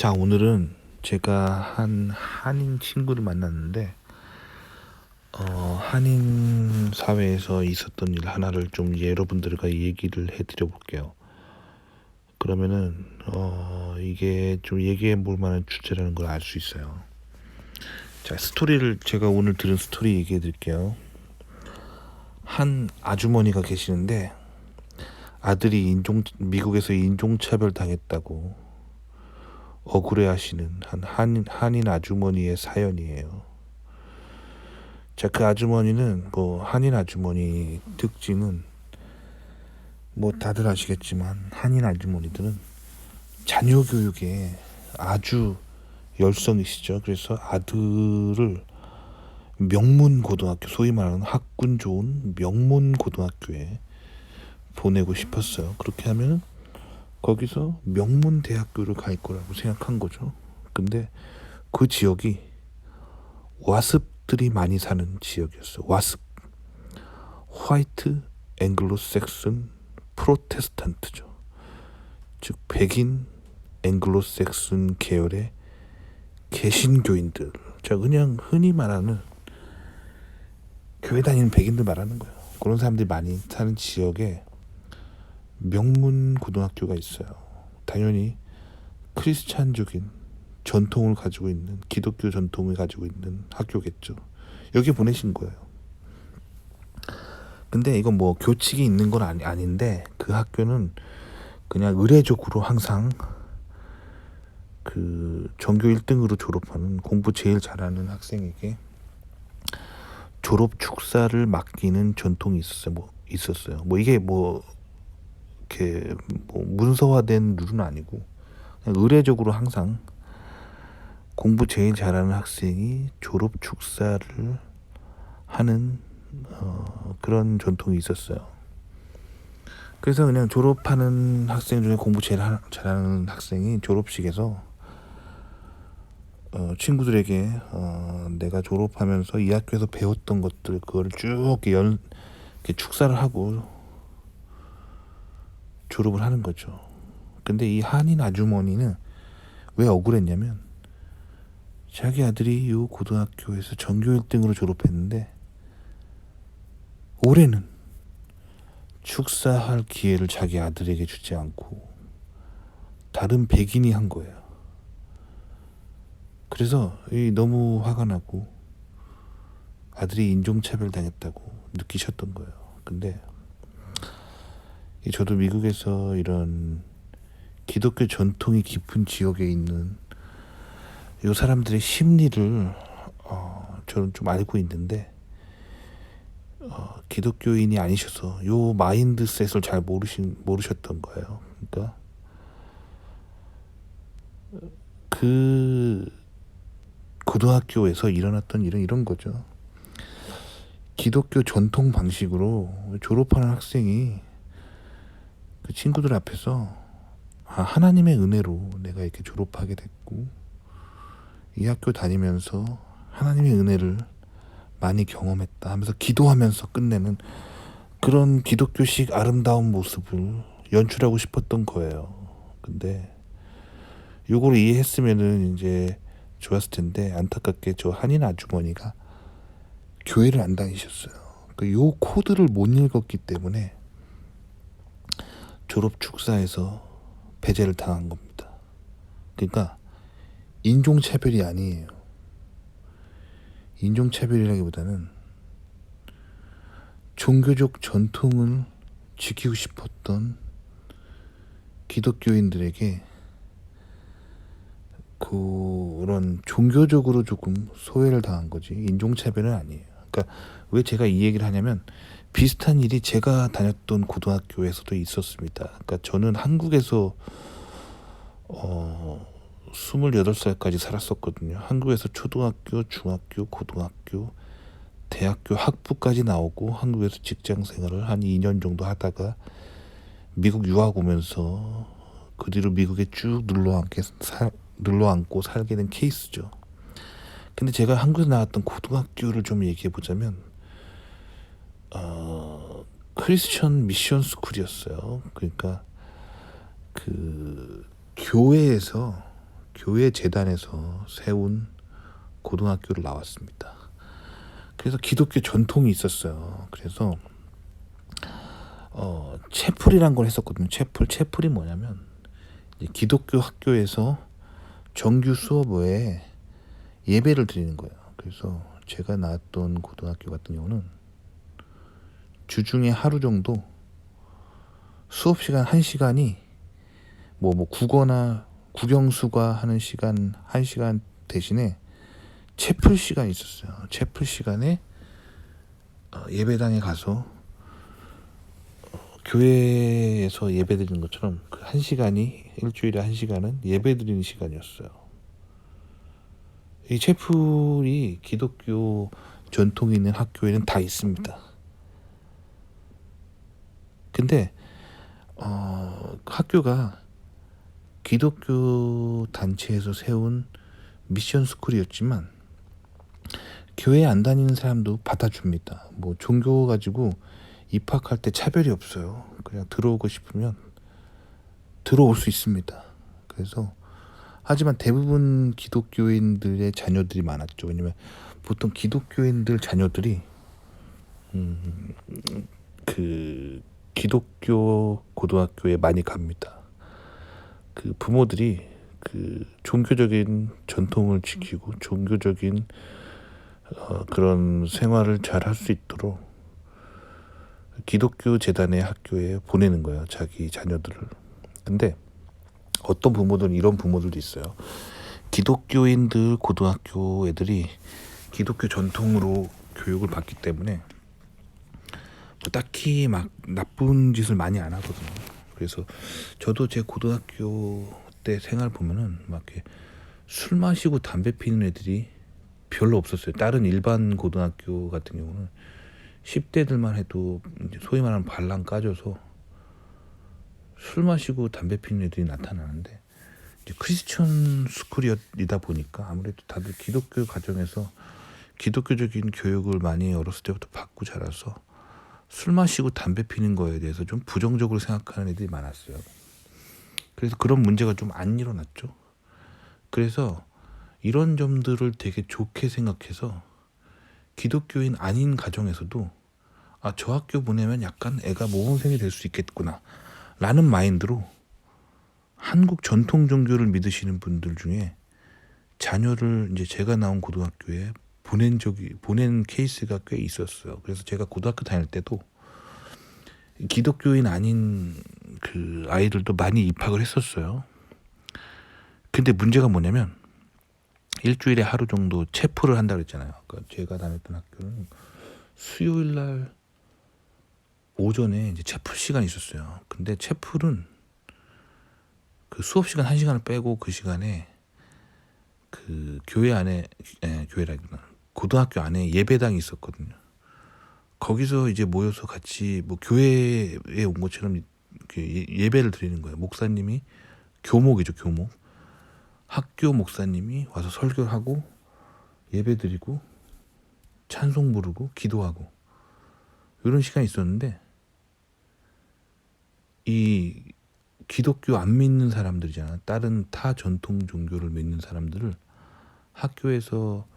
자, 오늘은 제가 한 한인 친구를 만났는데, 한인 사회에서 있었던 일 하나를 좀 여러분들과 얘기를 해드려 볼게요. 그러면은, 이게 좀 얘기해 볼 만한 주제라는 걸 알 수 있어요. 자, 제가 오늘 들은 스토리 얘기해 드릴게요. 한 아주머니가 계시는데, 아들이 미국에서 인종차별 당했다고 억울해하시는 한인 아주머니의 사연이에요. 자, 그 아주머니는 한인 아주머니 특징은 다들 아시겠지만 한인 아주머니들은 자녀 교육에 아주 열성이시죠. 그래서 아들을 명문 고등학교, 소위 말하는 학군 좋은 명문 고등학교에 보내고 싶었어요. 그렇게 하면 거기서 명문 대학교를 갈 거라고 생각한 거죠. 근데 그 지역이 와습들이 많이 사는 지역이었어요. 와습, 화이트 앵글로색슨 프로테스탄트죠. 즉 백인 앵글로색슨 계열의 개신교인들, 자, 그냥 흔히 말하는 교회 다니는 백인들 말하는 거예요. 그런 사람들이 많이 사는 지역에 명문 고등학교가 있어요. 당연히 크리스찬적인 전통을 가지고 있는, 기독교 전통을 가지고 있는 학교겠죠. 여기 보내신 거예요. 근데 이건 교칙이 있는 건 아닌데, 그 학교는 그냥 의례적으로 항상 그 전교 1등으로 졸업하는, 공부 제일 잘하는 학생에게 졸업 축사를 맡기는 전통이 있었어요. 이게 이렇게 문서화된 룰은 아니고, 그냥 의례적으로 항상 공부 제일 잘하는 학생이 졸업 축사를 하는 그런 전통이 있었어요. 그래서 그냥 졸업하는 학생 중에 공부 제일 잘하는 학생이 졸업식에서 친구들에게 내가 졸업하면서 이 학교에서 배웠던 것들, 그거를 쭉 이렇게 축사를 하고 졸업을 하는 거죠. 근데 이 한인 아주머니는 왜 억울했냐면, 자기 아들이 이 고등학교에서 전교 1등으로 졸업했는데 올해는 축사할 기회를 자기 아들에게 주지 않고 다른 백인이 한 거예요. 그래서 너무 화가 나고 아들이 인종차별 당했다고 느끼셨던 거예요. 근데 저도 미국에서 이런 기독교 전통이 깊은 지역에 있는 이 사람들의 심리를 저는 좀 알고 있는데, 기독교인이 아니셔서 요 마인드셋을 잘 모르셨던 거예요. 그러니까 그 고등학교에서 일어났던 일은 이런 거죠. 기독교 전통 방식으로 졸업하는 학생이 그 친구들 앞에서 하나님의 은혜로 내가 이렇게 졸업하게 됐고, 이 학교 다니면서 하나님의 은혜를 많이 경험했다 하면서 기도하면서 끝내는 그런 기독교식 아름다운 모습을 연출하고 싶었던 거예요. 근데 요걸 이해했으면은 이제 좋았을 텐데, 안타깝게 저 한인 아주머니가 교회를 안 다니셨어요. 요 코드를 못 읽었기 때문에 졸업 축사에서 배제를 당한 겁니다. 그러니까 인종차별이 아니에요. 인종차별이라기보다는 종교적 전통을 지키고 싶었던 기독교인들에게 그런 종교적으로 조금 소외를 당한 거지, 인종차별은 아니에요. 그러니까 왜 제가 이 얘기를 하냐면, 비슷한 일이 제가 다녔던 고등학교에서도 있었습니다. 그러니까 저는 한국에서 28살까지 살았었거든요. 한국에서 초등학교, 중학교, 고등학교, 대학교 학부까지 나오고 한국에서 직장 생활을 한 2년 정도 하다가 미국 유학 오면서 그 뒤로 미국에 쭉 눌러앉고 살게 된 케이스죠. 근데 제가 한국에서 나왔던 고등학교를 좀 얘기해 보자면, 크리스천 미션 스쿨이었어요. 그러니까 그 교회에서 교회 재단에서 세운 고등학교를 나왔습니다. 그래서 기독교 전통이 있었어요. 그래서 채플이란 걸 했었거든요. 채플이 뭐냐면 이제 기독교 학교에서 정규 수업 외에 예배를 드리는 거예요. 그래서 제가 나왔던 고등학교 같은 경우는 주중에 하루 정도 수업 시간 1시간이 뭐 국어나 국영수가 하는 시간 1시간 대신에 채플 시간이 있었어요. 채플 시간에 예배당에 가서 교회에서 예배 드리는 것처럼 그 1시간이 일주일에 1시간은 예배 드리는 시간이었어요. 이 채플이 기독교 전통이 있는 학교에는 다 있습니다. 근데 학교가 기독교 단체에서 세운 미션 스쿨이었지만 교회 안 다니는 사람도 받아줍니다. 뭐 종교 가지고 입학할 때 차별이 없어요. 그냥 들어오고 싶으면 들어올 수 있습니다. 그래서 하지만 대부분 기독교인들의 자녀들이 많았죠. 왜냐면 보통 기독교인들 자녀들이 그 기독교 고등학교에 많이 갑니다. 그 부모들이 그 종교적인 전통을 지키고 종교적인 그런 생활을 잘 할 수 있도록 기독교 재단의 학교에 보내는 거예요. 자기 자녀들을. 근데 어떤 부모들은 이런 부모들도 있어요. 기독교인들 고등학교 애들이 기독교 전통으로 교육을 받기 때문에 딱히 막 나쁜 짓을 많이 안 하거든요. 그래서 저도 제 고등학교 때 생활 보면은 막 이렇게 술 마시고 담배 피는 애들이 별로 없었어요. 다른 일반 고등학교 같은 경우는 10대들만 해도 이제 소위 말하는 발랑 까져서 술 마시고 담배 피는 애들이 나타나는데 이제 크리스천 스쿨이다 보니까 아무래도 다들 기독교 가정에서 기독교적인 교육을 많이 어렸을 때부터 받고 자라서 술 마시고 담배 피는 거에 대해서 좀 부정적으로 생각하는 애들이 많았어요. 그래서 그런 문제가 좀 안 일어났죠. 그래서 이런 점들을 되게 좋게 생각해서 기독교인 아닌 가정에서도 저 학교 보내면 약간 애가 모범생이 될 수 있겠구나 라는 마인드로 한국 전통 종교를 믿으시는 분들 중에 자녀를 이제 제가 나온 고등학교에 보낸 케이스가 꽤 있었어요. 그래서 제가 고등학교 다닐 때도 기독교인 아닌 그 아이들도 많이 입학을 했었어요. 근데 문제가 뭐냐면 일주일에 하루 정도 체프를 한다고 했잖아요. 그러니까 제가 다녔던 학교는 수요일 날 오전에 이제 체프 시간이 있었어요. 근데 체프는 그 수업 시간 1시간을 빼고 그 시간에 그 교회 안에 교회라기보다 고등학교 안에 예배당이 있었거든요. 거기서 이제 모여서 같이 뭐 교회에 온 것처럼 예배를 드리는 거예요. 목사님이 교목이죠, 교목. 학교 목사님이 와서 설교하고 예배 드리고 찬송 부르고 기도하고 이런 시간이 있었는데 이 기독교 안 믿는 사람들이잖아. 다른 타 전통 종교를 믿는 사람들을 학교에서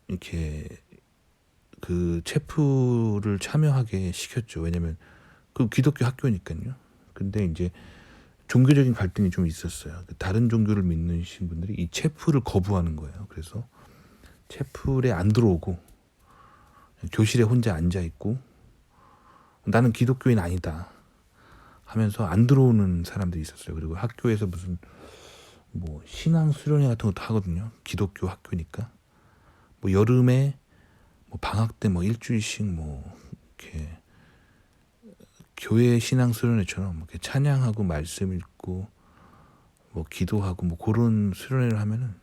이렇게 그 체프를 참여하게 시켰죠. 왜냐면 그 기독교 학교니까요. 근데 이제 종교적인 갈등이 좀 있었어요. 다른 종교를 믿는 분들이 이 체프를 거부하는 거예요. 그래서 체플에 안 들어오고 교실에 혼자 앉아 있고 나는 기독교인 아니다 하면서 안 들어오는 사람들이 있었어요. 그리고 학교에서 무슨 뭐 신앙 수련회 같은 것도 하거든요. 기독교 학교니까 뭐 여름에 뭐 방학 때 뭐 일주일씩 뭐 이렇게 교회 신앙 수련회처럼 이렇게 찬양하고 말씀 읽고 뭐 기도하고 뭐 그런 수련회를 하면은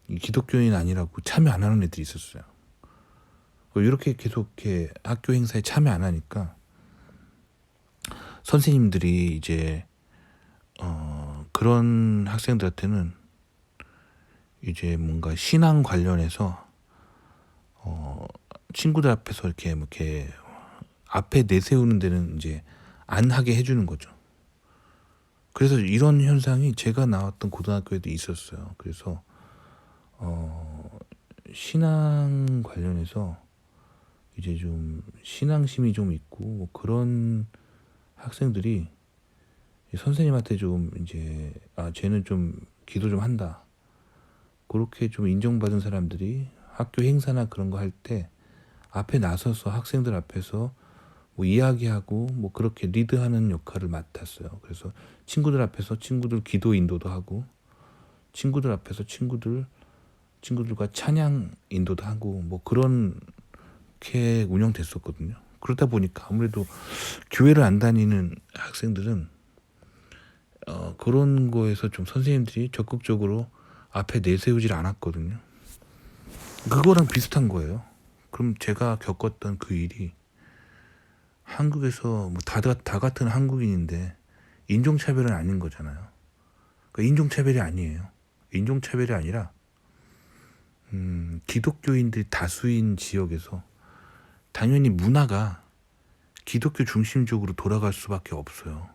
이 기독교인 아니라고 참여 안 하는 애들이 있었어요. 이렇게 계속 이렇게 학교 행사에 참여 안 하니까 선생님들이 이제 그런 학생들한테는 이제 뭔가 신앙 관련해서 친구들 앞에서 이렇게 앞에 내세우는 데는 이제 안 하게 해주는 거죠. 그래서 이런 현상이 제가 나왔던 고등학교에도 있었어요. 그래서 신앙 관련해서 이제 좀 신앙심이 좀 있고 뭐 그런 학생들이 선생님한테 좀 이제 쟤는 좀 기도 좀 한다, 그렇게 좀 인정받은 사람들이 학교 행사나 그런 거 할 때 앞에 나서서 학생들 앞에서 뭐 이야기하고 뭐 그렇게 리드하는 역할을 맡았어요. 그래서 친구들 앞에서 친구들 기도 인도도 하고, 친구들 앞에서 친구들과 찬양 인도도 하고, 뭐 그렇게 운영됐었거든요. 그러다 보니까 아무래도 교회를 안 다니는 학생들은 그런 거에서 좀 선생님들이 적극적으로 앞에 내세우질 않았거든요. 그거랑 비슷한 거예요. 그럼 제가 겪었던 그 일이 한국에서 뭐 다 같은 한국인인데 인종차별은 아닌 거잖아요. 그러니까 인종차별이 아니에요. 인종차별이 아니라 기독교인들이 다수인 지역에서 당연히 문화가 기독교 중심적으로 돌아갈 수밖에 없어요.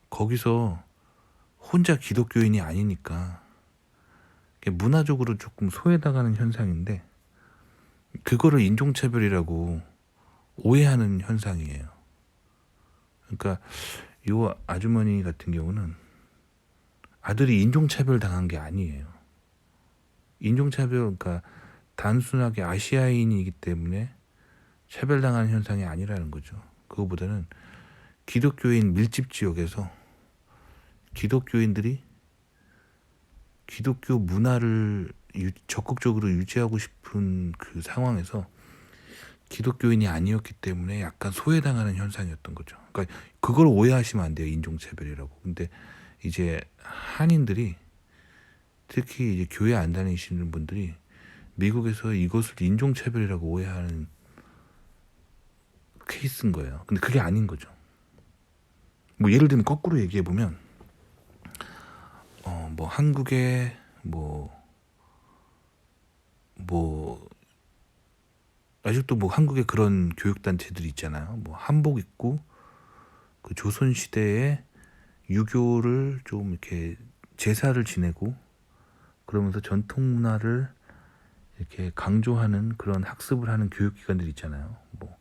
거기서 혼자 기독교인이 아니니까 문화적으로 조금 소외당하는 현상인데, 그거를 인종차별이라고 오해하는 현상이에요. 그러니까 요 아주머니 같은 경우는 아들이 인종차별 당한 게 아니에요. 인종차별, 그러니까 단순하게 아시아인이기 때문에 차별당하는 현상이 아니라는 거죠. 그거보다는 기독교인 밀집 지역에서 기독교인들이 기독교 문화를 적극적으로 유지하고 싶은 그 상황에서 기독교인이 아니었기 때문에 약간 소외당하는 현상이었던 거죠. 그러니까 그걸 오해하시면 안 돼요, 인종차별이라고. 근데 이제 한인들이, 특히 이제 교회 안 다니시는 분들이 미국에서 이것을 인종차별이라고 오해하는 케이스인 거예요. 근데 그게 아닌 거죠. 뭐 예를 들면 거꾸로 얘기해 보면 뭐 한국에 뭐 아직도 뭐 한국에 그런 교육단체들이 있잖아요. 뭐 한복 입고 그 조선 시대에 유교를 좀 이렇게 제사를 지내고 그러면서 전통 문화를 이렇게 강조하는 그런 학습을 하는 교육기관들이 있잖아요. 뭐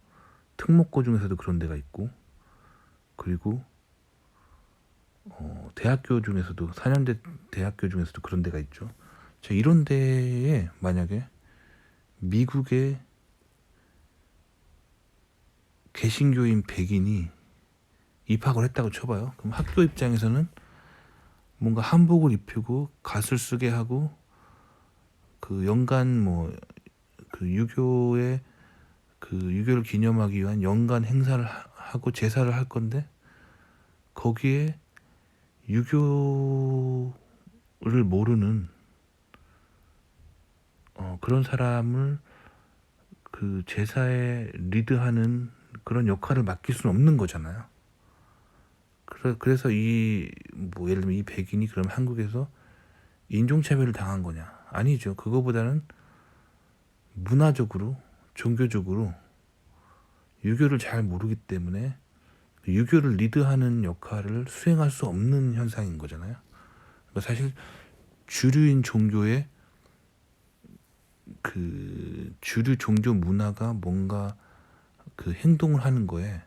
특목고 중에서도 그런 데가 있고, 그리고 대학교 중에서도 4년제 대학교 중에서도 그런 데가 있죠. 자, 이런 데에 만약에 미국의 개신교인 백인이 입학을 했다고 쳐봐요. 그럼 학교 입장에서는 뭔가 한복을 입히고 갓을 쓰게 하고 그 연간 뭐 그 유교의 그 유교를 기념하기 위한 연간 행사를 하고 제사를 할 건데, 거기에 유교를 모르는 그런 사람을 그 제사에 리드하는 그런 역할을 맡길 수는 없는 거잖아요. 그래서 이 뭐 예를 들면 이 백인이 그럼 한국에서 인종차별을 당한 거냐? 아니죠. 그거보다는 문화적으로, 종교적으로 유교를 잘 모르기 때문에 유교를 리드하는 역할을 수행할 수 없는 현상인 거잖아요. 그러니까 사실 주류인 종교의 그 주류 종교 문화가 뭔가 그 행동을 하는 거에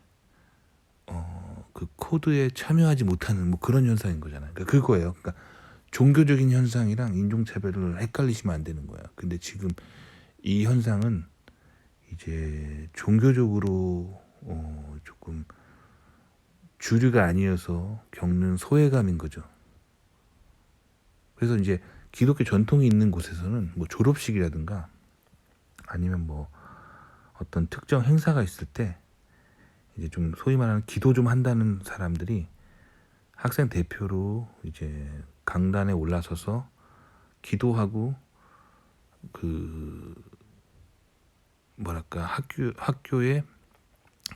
그 코드에 참여하지 못하는 뭐 그런 현상인 거잖아요. 그러니까 그거예요. 그러니까 종교적인 현상이랑 인종차별을 헷갈리시면 안 되는 거야. 근데 지금 이 현상은 이제 종교적으로 조금 주류가 아니어서 겪는 소외감인 거죠. 그래서 이제 기독교 전통이 있는 곳에서는 뭐 졸업식이라든가 아니면 뭐 어떤 특정 행사가 있을 때 이제 좀 소위 말하는 기도 좀 한다는 사람들이 학생 대표로 이제 강단에 올라서서 기도하고 그 뭐랄까 학교의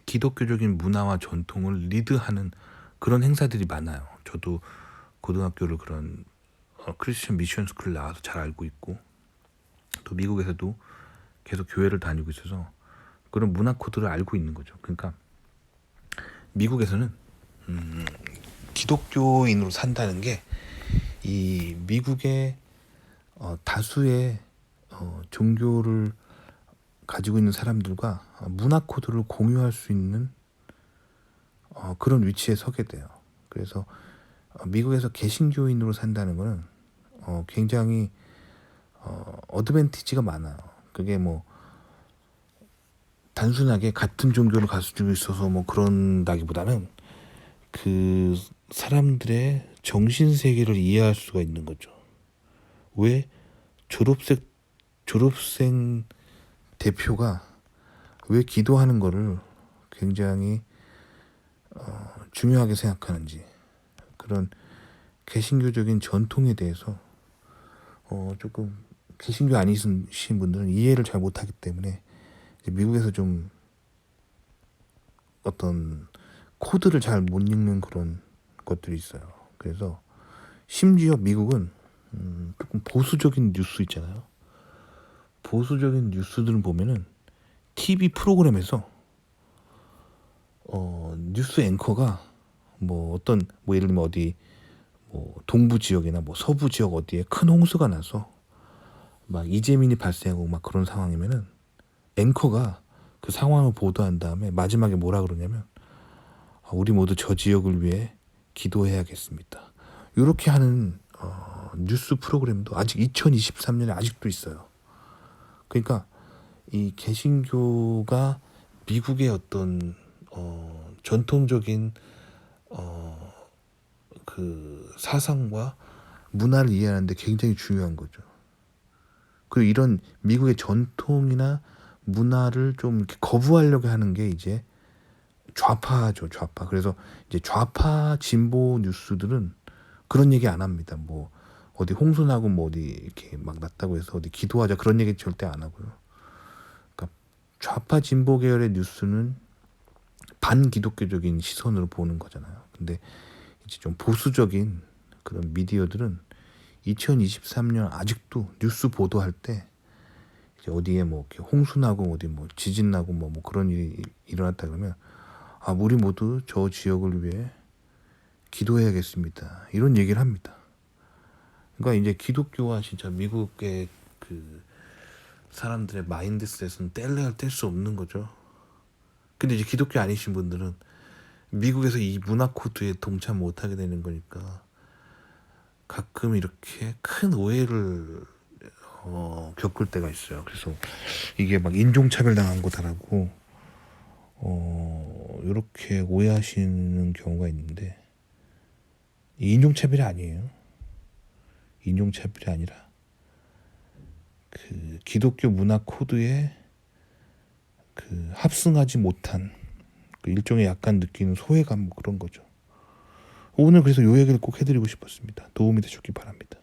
기독교적인 문화와 전통을 리드하는 그런 행사들이 많아요. 저도 고등학교를 그런 크리스천 미션 스쿨을 나와서 잘 알고 있고, 또 미국에서도 계속 교회를 다니고 있어서 그런 문화 코드를 알고 있는 거죠. 그러니까 미국에서는 기독교인으로 산다는 게 이 미국의 다수의 종교를 가지고 있는 사람들과 문화 코드를 공유할 수 있는 그런 위치에 서게 돼요. 그래서 미국에서 개신교인으로 산다는 거는 굉장히 어드밴티지가 많아요. 그게 뭐 단순하게 같은 종교를 가지고 있어서 뭐 그런다기보다는 그 사람들의 정신 세계를 이해할 수가 있는 거죠. 왜 졸업생 대표가 왜 기도하는 거를 굉장히 중요하게 생각하는지, 그런 개신교적인 전통에 대해서 조금 개신교 아니신 분들은 이해를 잘 못하기 때문에 미국에서 좀 어떤 코드를 잘 못 읽는 그런 것들이 있어요. 그래서 심지어 미국은 조금 보수적인 뉴스 있잖아요. 보수적인 뉴스들을 보면은 TV 프로그램에서 뉴스 앵커가 뭐 어떤 뭐 예를 들면 어디 뭐 동부 지역이나 뭐 서부 지역 어디에 큰 홍수가 나서 막 이재민이 발생하고 막 그런 상황이면은 앵커가 그 상황을 보도한 다음에 마지막에 뭐라 그러냐면 우리 모두 저 지역을 위해 기도해야겠습니다. 이렇게 하는 뉴스 프로그램도 아직 2023년에 아직도 있어요. 그러니까 이 개신교가 미국의 어떤 전통적인 그 사상과 문화를 이해하는데 굉장히 중요한 거죠. 그리고 이런 미국의 전통이나 문화를 좀 이렇게 거부하려고 하는 게 이제 좌파죠, 좌파. 그래서 이제 좌파 진보 뉴스들은 그런 얘기 안 합니다. 뭐 어디 홍수 나고 뭐 어디 이렇게 막 났다고 해서 어디 기도하자 그런 얘기 절대 안 하고요. 그러니까 좌파 진보 계열의 뉴스는 반기독교적인 시선으로 보는 거잖아요. 근데 이제 좀 보수적인 그런 미디어들은 2023년 아직도 뉴스 보도할 때 이제 어디에 뭐 이렇게 홍수 나고 어디 뭐 지진 나고 뭐 그런 일이 일어났다 그러면 우리 모두 저 지역을 위해 기도해야겠습니다. 이런 얘기를 합니다. 그러니까 이제 기독교와 진짜 미국의 그 사람들의 마인드셋은 뗄래야 뗄 수 없는 거죠. 근데 이제 기독교 아니신 분들은 미국에서 이 문화 코드에 동참 못하게 되는 거니까 가끔 이렇게 큰 오해를 겪을 때가 있어요. 그래서 이게 막 인종차별 당한 거다라고 이렇게 오해하시는 경우가 있는데 인종차별이 아니에요. 인종차별이 아니라 그 기독교 문화 코드에 그 합승하지 못한 그 일종의 약간 느끼는 소외감 뭐 그런 거죠. 오늘 그래서 요 얘기를 꼭 해드리고 싶었습니다. 도움이 되셨길 바랍니다.